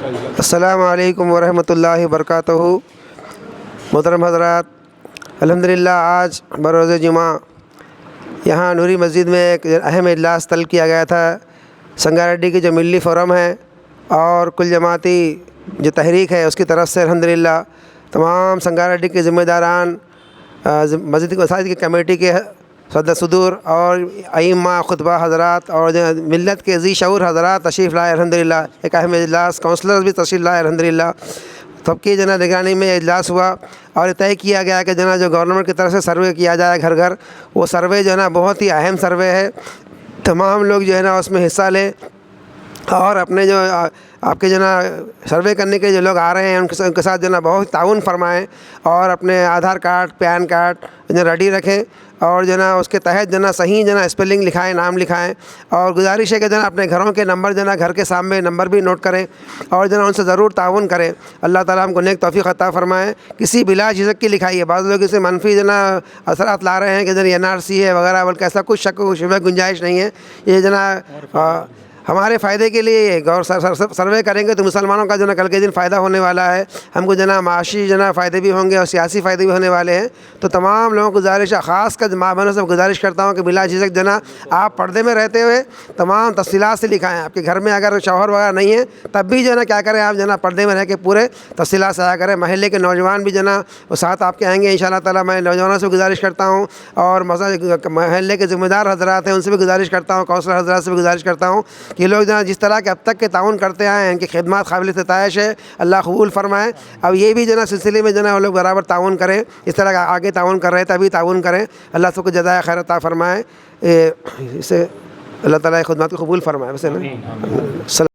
السلام علیکم ورحمۃ اللہ وبرکاتہ۔ محترم حضرات، الحمدللہ آج بروز جمعہ یہاں نوری مسجد میں ایک اہم اجلاس طلب کیا گیا تھا۔ سنگاریڈی کی جو ملی فورم ہے اور کل جماعتی جو تحریک ہے اس کی طرف سے الحمدللہ تمام سنگاریڈی کے ذمہ داران، مسجد کی مساجد کی کمیٹی کے صدور اور ائمہ خطبہ حضرات اور ملت کے ذی شعور حضرات تشریف لائے الحمدللہ۔ ایک اہم اجلاس، کونسلرز بھی تشریف لائے الحمدللہ۔ سب کی نگرانی میں اجلاس ہوا اور طے کیا گیا کہ جو گورنمنٹ کی طرف سے سروے کیا جائے گھر گھر، وہ سروے بہت ہی اہم سروے ہے۔ تمام لوگ اس میں حصہ لیں اور اپنے آپ کے سروے کرنے کے جو لوگ آ رہے ہیں ان کے ساتھ بہت تعاون فرمائیں اور اپنے Aadhaar card, PAN card ready رکھیں اور اس کے تحت صحیح اسپیلنگ لکھائیں، نام لکھائیں۔ اور گزارش ہے کہ اپنے گھروں کے نمبر گھر کے سامنے نمبر بھی نوٹ کریں اور ان سے ضرور تعاون کریں۔ اللہ تعالیٰ ہم کو نیک توفیق عطا فرمائے۔ کسی بلا جھجک کی لکھائیے، بعض لوگ اسے منفی اثرات لا رہے ہیں کہ NRC ہے وغیرہ، بلکہ ایسا کچھ شک و شبہ گنجائش نہیں ہے۔ یہ ہمارے فائدے کے لیے سروے کریں گے تو مسلمانوں کا کل کے دن فائدہ ہونے والا ہے۔ ہم کو معاشی فائدے بھی ہوں گے اور سیاسی فائدے بھی ہونے والے ہیں۔ تو تمام لوگوں کو گزارش ہے، خاص کر ماں بہنوں سے گزارش کرتا ہوں کہ بلا جھجک آپ پردے میں رہتے ہوئے تمام تفصیلات سے لکھائیں۔ آپ کے گھر میں اگر شوہر وغیرہ نہیں ہے تب بھی کیا کریں، آپ پردے میں رہ کے پورے تفصیلات سے آیا کریں۔ محلے کے نوجوان بھی وہ ساتھ آپ کے آئیں گے انشاءاللہ تعالیٰ۔ میں نوجوانوں سے گزارش کرتا ہوں اور محلے کے ذمہ دار حضرات ہیں ان سے بھی گزارش کرتا ہوں، کونسلر حضرات سے بھی گزارش کرتا ہوں کہ یہ لوگ جس طرح کے اب تک کے تعاون کرتے آئے ہیں ان کی خدمات قابل ستائش ہے، اللہ قبول فرمائے۔ اب یہ بھی سلسلے میں وہ لوگ برابر تعاون کریں، اس طرح آگے تعاون کر رہے تھے ابھی تعاون کریں۔ اللہ سب کو جزائے خیر عطا فرمائے، اسے اللہ تعالیٰ خدمات کو قبول فرمائے۔